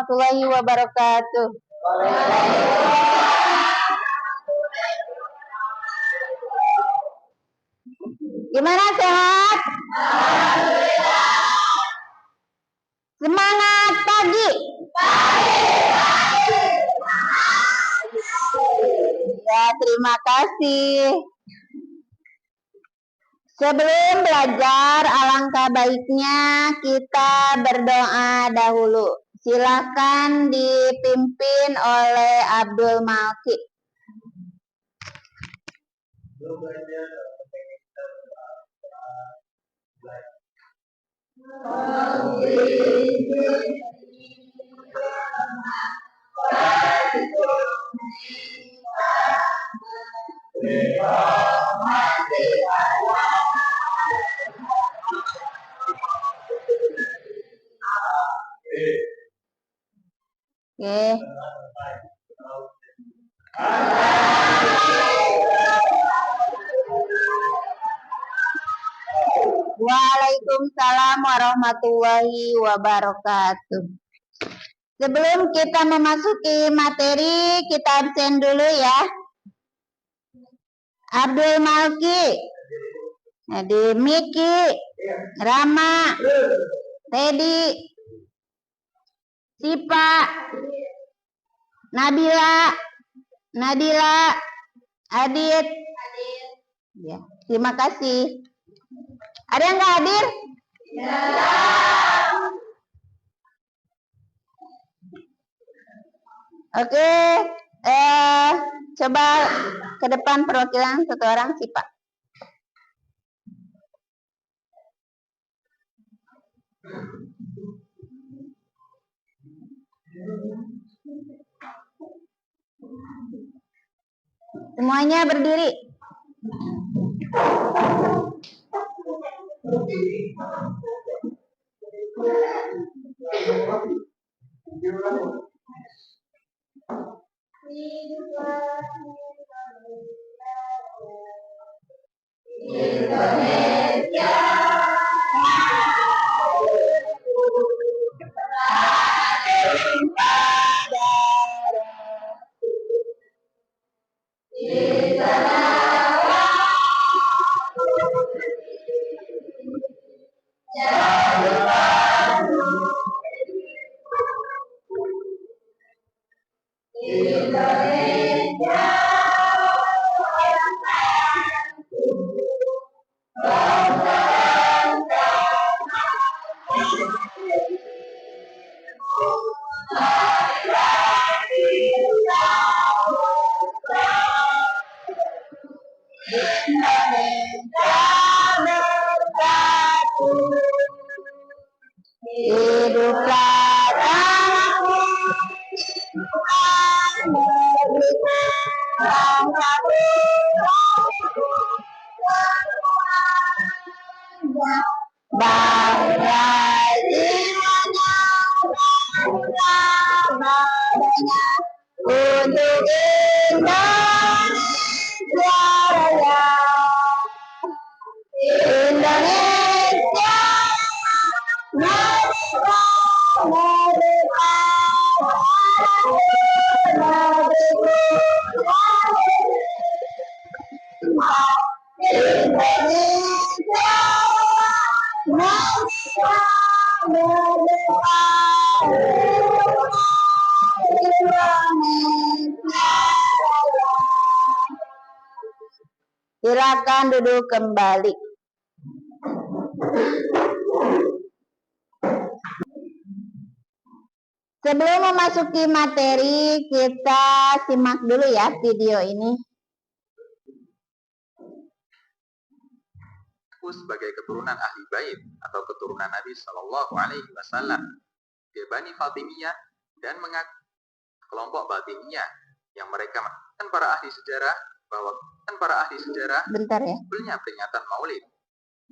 warahmatullahi wabarakatuh. Gimana, sehat? Semangat pagi. Ya, terima kasih. Sebelum belajar, alangkah baiknya kita berdoa dahulu. Silakan dipimpin oleh Abdul Malki. Oke. Waalaikumsalam warahmatullahi wabarakatuh. Sebelum kita memasuki materi, kita absen dulu ya. Abdul Malki, Adi Miki, Rama, Teddy, Sipa, Nadila, Adit. Ya, terima kasih. Ada yang nggak hadir? Ya. Oke, coba ke depan perwakilan satu orang, Sipa. Semuanya berdiri. Indonesia. Hiduplah tanahku, bangga jiwanya, bangga badannya untuk Indonesia Raya. Indonesia merdeka, merdeka, Indonesia merdeka, merdeka, Indonesia. Silakan duduk kembali. Sebelum memasuki materi, kita simak dulu ya video ini. Sebagai keturunan ahli bait atau keturunan Nabi Shallallahu Alaihi Wasallam, Bani Fatimiyah dan mengaku kelompok Batiniyah yang mereka kan para ahli sejarah bahwa Bentar ya. sebelumnya peringatan Maulid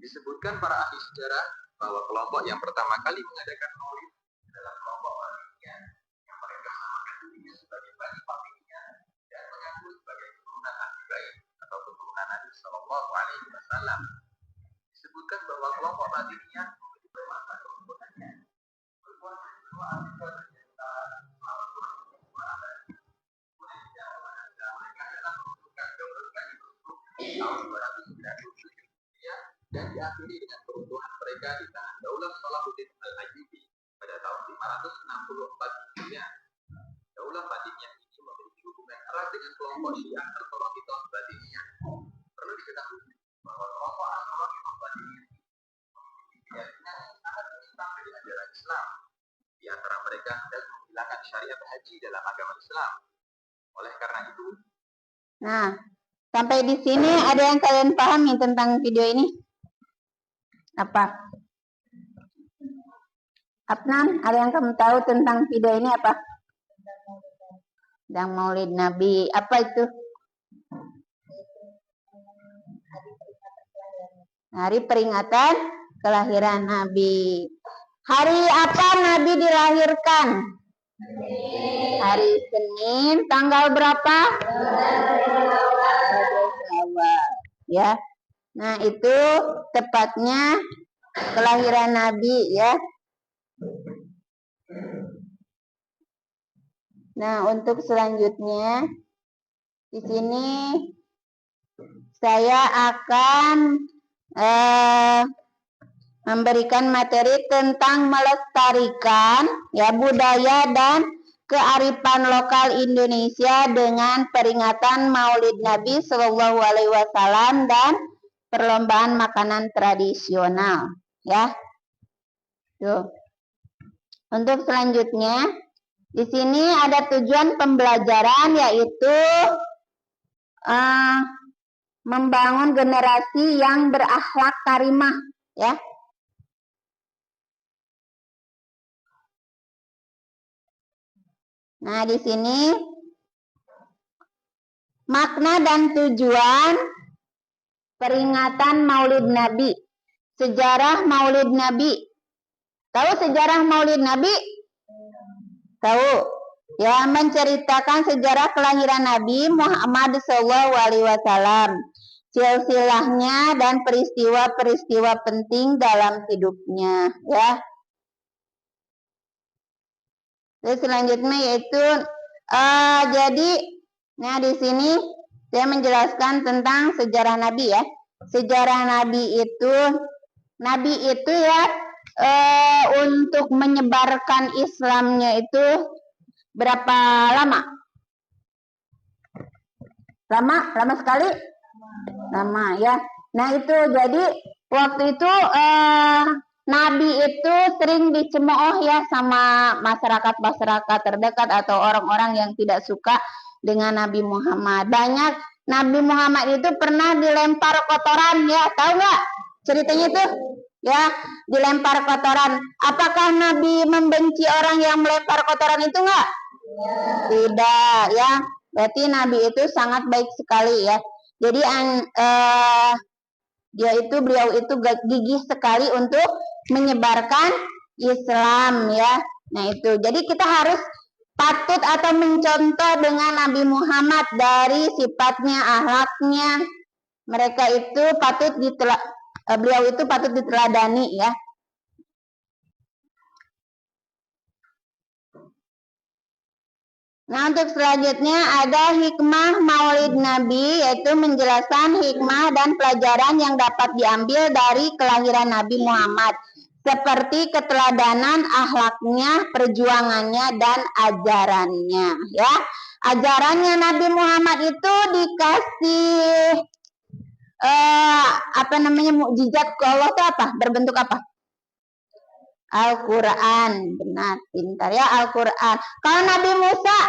disebutkan para ahli sejarah bahwa kelompok yang pertama kali mengadakan Maulid adalah kelompok Batiniyah yang mereka samakan dirinya sebagai Bani Fatimiyah dan mengaku sebagai keturunan ahli bait atau keturunan Nabi Shallallahu Alaihi Wasallam. Disebutkan bahwa kelompok Batiniyah memiliki bermata keuntungannya. Berpuasa kedua ahli tahun 297 Hijriah dan diakhiri dengan keruntuhan mereka di tangan Daulah Salahuddin Al-Ayyubi pada tahun 564 Hijriah. Daulah Fatimiyah ini memiliki hubungan erat dengan kelompok Syiah Al-Rafidhah Batiniyah. Perlu diketahui bahwa kelompok Al-Rafidhah Batiniyah memiliki keyakinan yang sangat menyimpang dari ajaran Islam. Di antara mereka hendak menghilangkan syariat haji dalam agama Islam. Oleh karena itu, nah, sampai di sini ada yang kalian pahami tentang video ini? Apa? Apnan, ada yang kamu tahu tentang video ini apa? Tentang Maulid Nabi. Apa itu? Hari peringatan kelahiran Nabi. Hari apa Nabi dilahirkan? Hari Senin, tanggal berapa? Ya. Nah, itu tepatnya kelahiran Nabi ya. Nah, untuk selanjutnya di sini saya akan memberikan materi tentang melestarikan ya budaya dan kearifan lokal Indonesia dengan peringatan Maulid Nabi Shallallahu Alaihi Wasallam dan perlombaan makanan tradisional ya. Tuh. Untuk selanjutnya di sini ada tujuan pembelajaran yaitu membangun generasi yang berakhlak karimah ya. Nah, di sini makna dan tujuan peringatan Maulid Nabi. Sejarah Maulid Nabi. Tahu sejarah Maulid Nabi? Tahu? Ya, menceritakan sejarah kelahiran Nabi Muhammad SAW, silsilahnya dan peristiwa-peristiwa penting dalam hidupnya, ya. Terus selanjutnya yaitu jadi, nah di sini saya menjelaskan tentang sejarah Nabi ya. Sejarah Nabi itu ya untuk menyebarkan Islamnya itu berapa lama? Lama sekali? Lama ya. Nah itu jadi waktu itu Nabi itu sering dicemooh ya sama masyarakat terdekat atau orang-orang yang tidak suka dengan Nabi Muhammad. Banyak Nabi Muhammad itu pernah dilempar kotoran ya, tahu nggak ceritanya itu? Ya, dilempar kotoran. Apakah Nabi membenci orang yang melempar kotoran itu nggak? Tidak ya. Berarti Nabi itu sangat baik sekali ya. Jadi beliau itu gigih sekali untuk menyebarkan Islam ya. Nah itu, jadi kita harus patut atau mencontoh dengan Nabi Muhammad dari sifatnya, akhlaknya. Mereka itu beliau itu patut diteladani ya. Nah, untuk selanjutnya ada hikmah Maulid Nabi, yaitu menjelaskan hikmah dan pelajaran yang dapat diambil dari kelahiran Nabi Muhammad, seperti keteladanan akhlaknya, perjuangannya, dan ajarannya. Ya, ajarannya Nabi Muhammad itu dikasih mukjizat ke Allah itu apa? Berbentuk apa? Al-Quran, benar, pintar ya Al-Quran. Kalau Nabi Musa,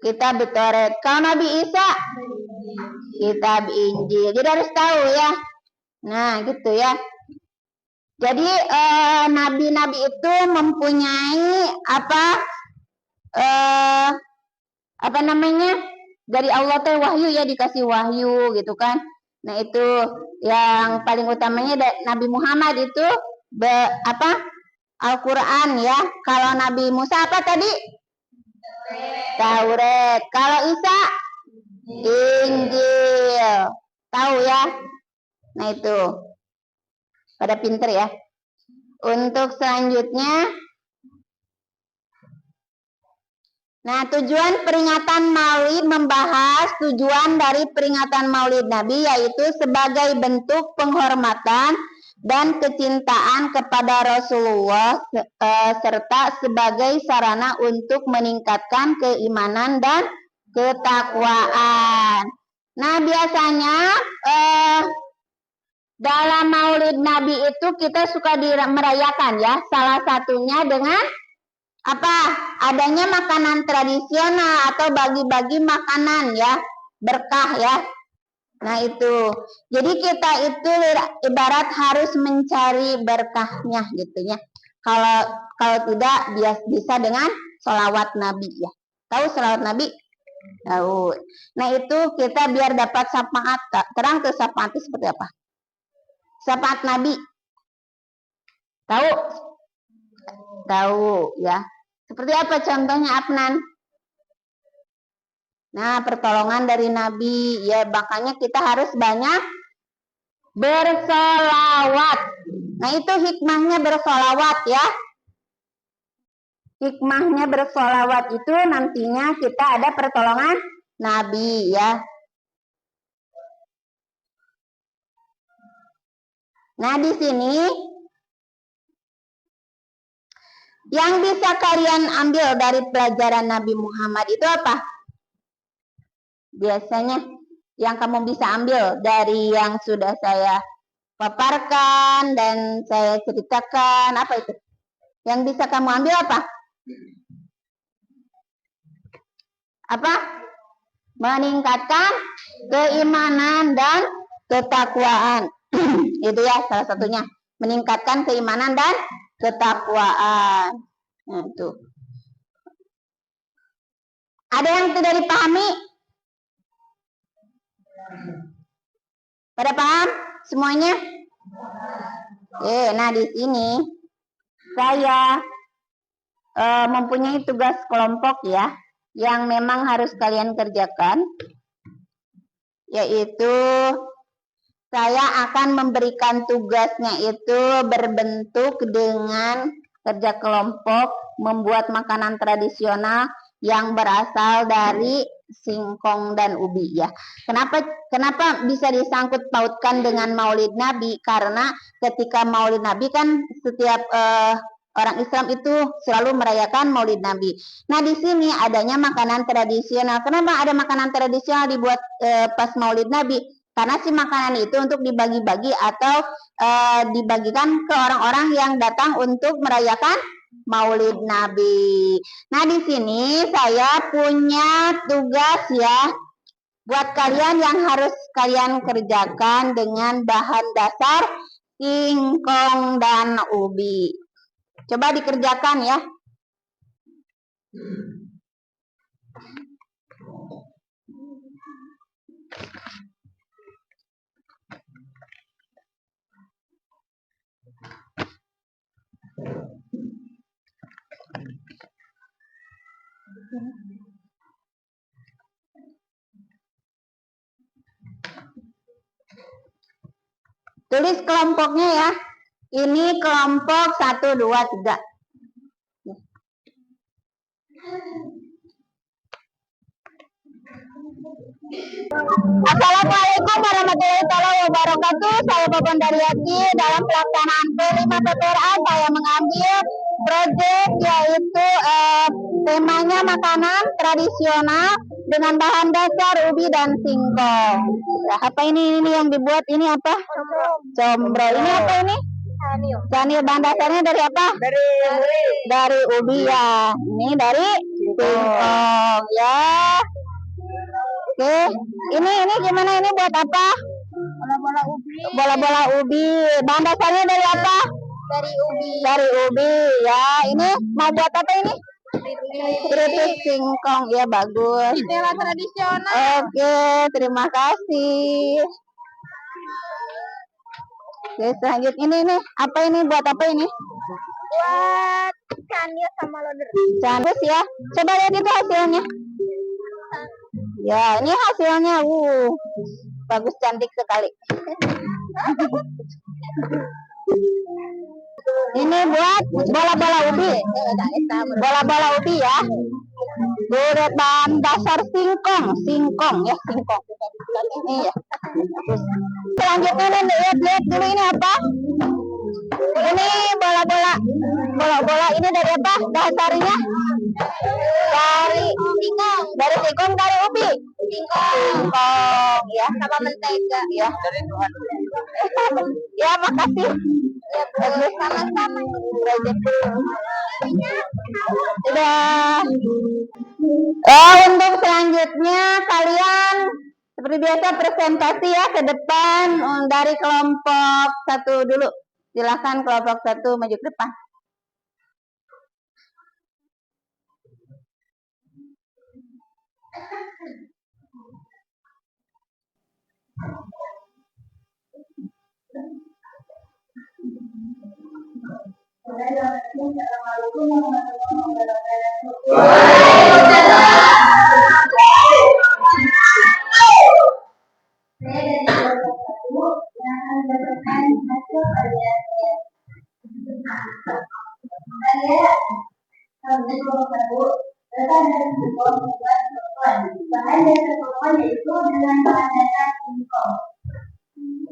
kitab Taurat. Kalau Nabi Isa, kitab Injil. Jadi harus tahu ya. Nah, gitu ya. Jadi nabi-nabi itu mempunyai dari Allah teh wahyu ya, dikasih wahyu gitu kan. Nah itu yang paling utamanya Nabi Muhammad itu Al-Quran ya. Kalau Nabi Musa apa tadi? Taurat. Kalau Isa Injil. Tahu ya? Nah itu pada pinter ya. Untuk selanjutnya Nah, tujuan peringatan Maulid membahas tujuan dari peringatan Maulid Nabi, yaitu sebagai bentuk penghormatan dan kecintaan kepada Rasulullah serta sebagai sarana untuk meningkatkan keimanan dan ketakwaan. Nah, biasanya dalam Maulid Nabi itu kita suka merayakan ya, salah satunya dengan apa? Adanya makanan tradisional atau bagi-bagi makanan ya, berkah ya. Nah itu, jadi kita itu ibarat harus mencari berkahnya gitu ya. Kalau tidak bisa dengan sholawat Nabi ya. Tahu sholawat Nabi? Tahu. Nah itu kita biar dapat syafaat. Terang tuh syafaat itu seperti apa? Syafaat Nabi. Tahu? Tahu ya. Seperti apa contohnya, Afnan? Nah, pertolongan dari Nabi. Ya, makanya kita harus banyak bersolawat. Nah, itu hikmahnya bersolawat ya. Hikmahnya bersolawat itu nantinya kita ada pertolongan Nabi ya. Nah, di sini yang bisa kalian ambil dari pelajaran Nabi Muhammad itu apa? Biasanya yang kamu bisa ambil dari yang sudah saya paparkan dan saya ceritakan, apa itu? Yang bisa kamu ambil apa? Apa? Meningkatkan keimanan dan ketakwaan. Itu ya salah satunya. Meningkatkan keimanan dan ketakwaan. Nah, itu. Ada yang tidak dipahami? Pada paham semuanya? Nah di sini saya mempunyai tugas kelompok ya, yang memang harus kalian kerjakan, yaitu saya akan memberikan tugasnya itu berbentuk dengan kerja kelompok membuat makanan tradisional yang berasal dari singkong dan ubi ya. Kenapa bisa disangkut pautkan dengan Maulid Nabi? Karena ketika Maulid Nabi kan setiap orang Islam itu selalu merayakan Maulid Nabi. Nah, di sini adanya makanan tradisional. Kenapa ada makanan tradisional dibuat pas Maulid Nabi? Karena si makanan itu untuk dibagi-bagi atau dibagikan ke orang-orang yang datang untuk merayakan Maulid Nabi. Nah, di sini saya punya tugas ya buat kalian yang harus kalian kerjakan dengan bahan dasar singkong dan ubi. Coba dikerjakan ya. Tulis kelompoknya ya. Ini kelompok 1, 2, 3. Assalamualaikum warahmatullahi wabarakatuh. Saya Babon Daryati. Dalam pelaksanaan P5 PPRA saya mengambil proyek yaitu temanya makanan tradisional dengan bahan dasar ubi dan singkong. Nah, apa ini yang dibuat ini apa? Combro. Ini apa ini? Sanil. Bahan dasarnya dari apa? Dari ubi ya. Ini dari singkong ya. Oke, ini gimana, ini buat apa? Bola-bola ubi. Bola-bola ubi. Bahan dasarnya dari apa? Dari ubi ya. Ini mau buat apa ini? Keripik singkong ya, bagus. Istilah tradisional. Oke, terima kasih. Oke, selanjutnya ini apa ini, buat apa ini? Buat canil sama lodeh. Canil ya. Coba lihat itu hasilnya. Ya, ini hasilnya, bagus, cantik sekali. Ini buat bola-bola ubi. Bola-bola ubi ya. Bahan dasar singkong, ya singkong. Ini ya. Selanjutnya nih, lihat dulu ini apa? Ini bola-bola ini dari apa? Dasarnya dari singkong, dari ubi. Singkong, ya sama mentega, ya. Dari Tuhan. Ya makasih. Ya sama-sama. Sudah. Untuk selanjutnya kalian seperti biasa presentasi ya ke depan dari kelompok 1 dulu. Silakan kelompok 1 maju ke depan.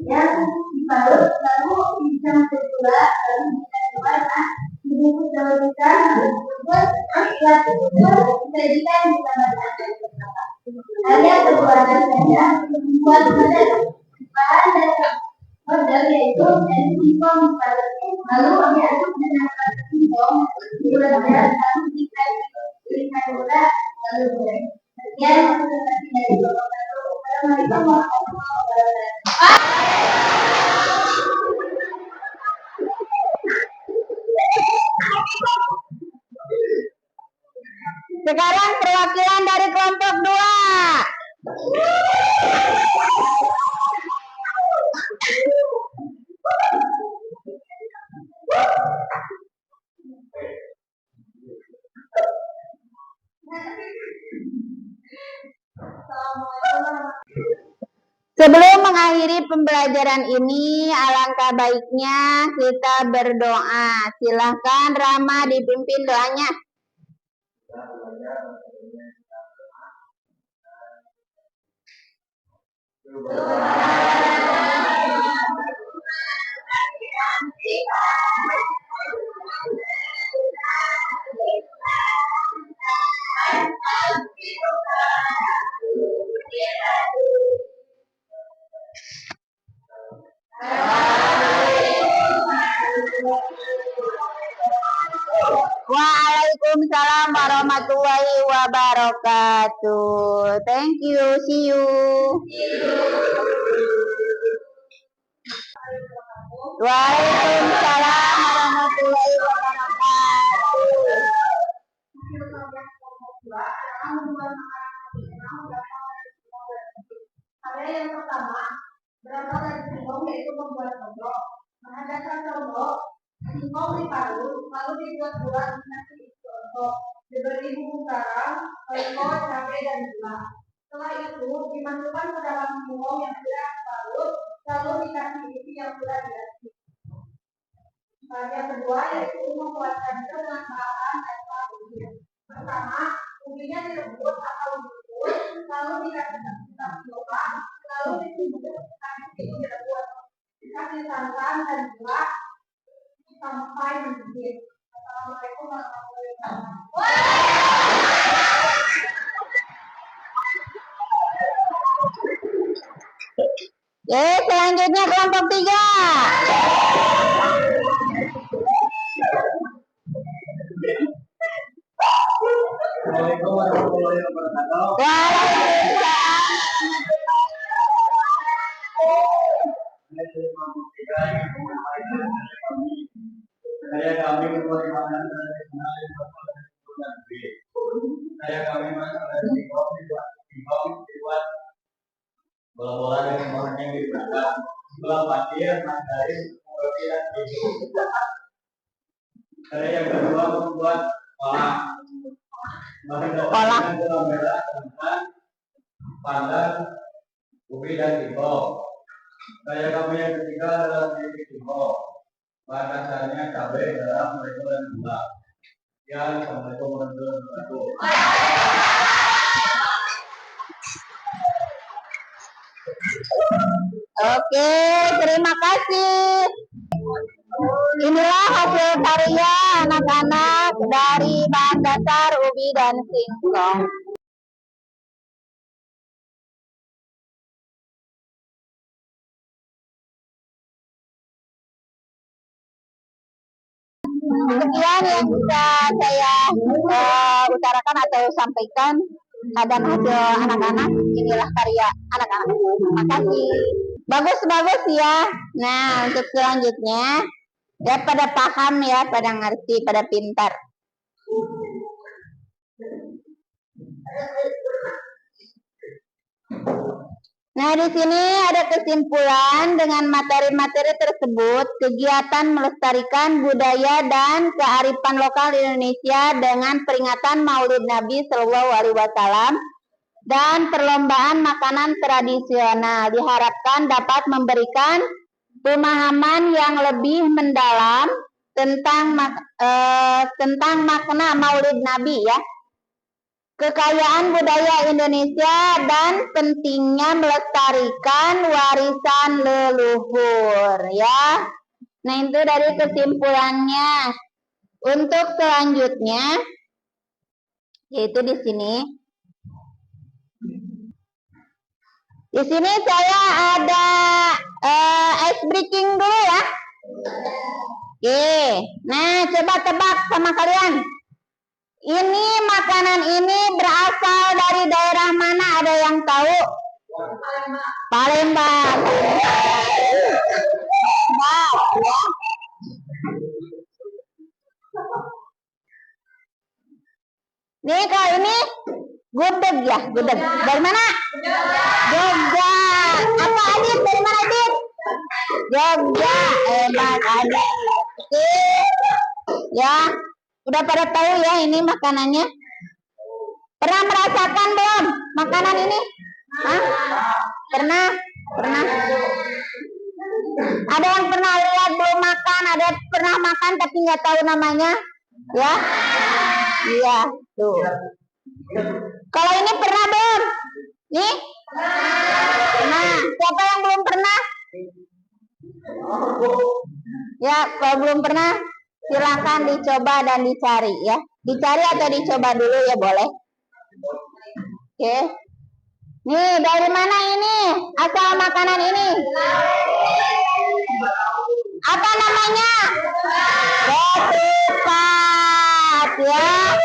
Yang diparut lalu dicampur gula lalu diwarna dibungkus daun ikan membuat setelah itu disajikan di kamar hanya berwarna saja membuat bahan dasar model yaitu singkong diparut lalu diaduk dengan rasa singkong dibelah lalu diberikan gula lalu goreng. Sekian presentasi dari kelompok 1. Assalamualaikum warahmatullahi Sekarang perwakilan dari kelompok 2. Sebelum mengakhiri pembelajaran ini, alangkah baiknya kita berdoa. Silahkan Rama dipimpin doanya. Waalaikumsalam warahmatullahi wabarakatuh. Thank you. See you. Waalaikumsalam warahmatullahi wabarakatuh. Yang pertama, berasal dari singkong yaitu membuat condok. Bahan dasar condok, singkong diparut, lalu dibuat bulat nasi condok, diberi bumbu garam, lengko, cabai dan gula. Setelah itu dimasukkan ke dalam singkong yang sudah diparut, lalu dikasih isi yang sudah diaduk. Yang kedua yaitu membuat cabai dengan bahan dasar ubi. Pertama, ubinya direbus atau dikukus, lalu dikasih tapioka, lalu dikasih direbus, dikasih santan dan gula sampai mendidih. Assalamualaikum warahmatullahi wabarakatuh. Selanjutnya kelompok 3. Assalamualaikum warahmatullahi wabarakatuh. Saya kami berperimanan dari saya kami masuk dari singkong dibuat bola-bola dengan bahan yang digunakan sebelah pasir, mandarin, roti dan keju. Saya yang kedua membuat kolak. Bahan dasarnya gula merah, santan, pandan, ubi dan singkong. Saya kami yang ketiga adalah singkong. Bahan dasarnya cabai, garam, lengko dan gula. Sekian, Assalamualaikum warahmatullahi wabarakatuh. Oke, terima kasih. Inilah hasil karya anak-anak dari Bahan Dasar Ubi dan Singkong. Sekian yang bisa saya utarakan atau sampaikan dan hasil anak-anak. Inilah karya anak-anak. Terima kasih. Bagus-bagus ya. Nah, untuk selanjutnya ya pada paham ya, pada ngerti, pada pintar. Nah, di sini ada kesimpulan dengan materi-materi tersebut, kegiatan melestarikan budaya dan kearifan lokal di Indonesia dengan peringatan Maulid Nabi Shallallahu Alaihi Wasallam dan perlombaan makanan tradisional diharapkan dapat memberikan pemahaman yang lebih mendalam tentang makna Maulid Nabi ya. Kekayaan budaya Indonesia dan pentingnya melestarikan warisan leluhur ya. Nah, itu dari kesimpulannya. Untuk selanjutnya yaitu di sini. Di sini saya ada ice breaking dulu ya. Oke. Nah, coba tebak sama kalian. Ini makanan ini berasal dari daerah mana? Ada yang tahu? Palembang. Nah, ya. Nih kalau ini gudeg ya, gudeg. Dari mana? Jogja. Apa Adit? Dari mana Adit? Jogja. Hebat Adit. Oke. Ya. Udah pada tahu ya ini makanannya? Pernah merasakan belum makanan ini? Hah? Pernah? Pernah? Ada yang pernah lihat belum makan? Ada pernah makan tapi nggak tahu namanya? Ya? Iya, tuh. Kalau ini pernah belum? Nih? Nah, siapa yang belum pernah? Ya, kalau belum pernah silakan dicoba dan dicari ya. Dicari atau dicoba dulu ya boleh. Oke. Nih, dari mana ini? Asal makanan ini? Apa namanya? Ketupat ya.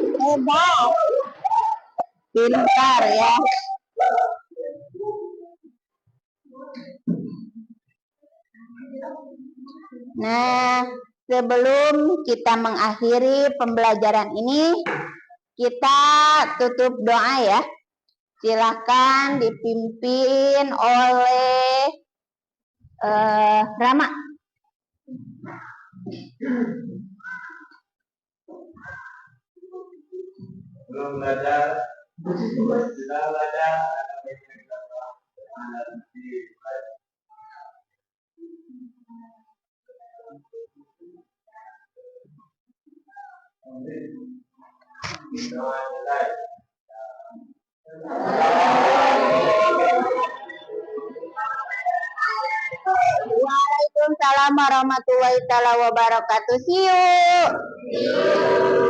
Hebat. Pintar ya. Nah, sebelum kita mengakhiri pembelajaran ini, kita tutup doa ya. Silakan dipimpin oleh Rama. Belum belajar, kita belajar. Waalaikumsalam warahmatullahi wabarakatuh. See you.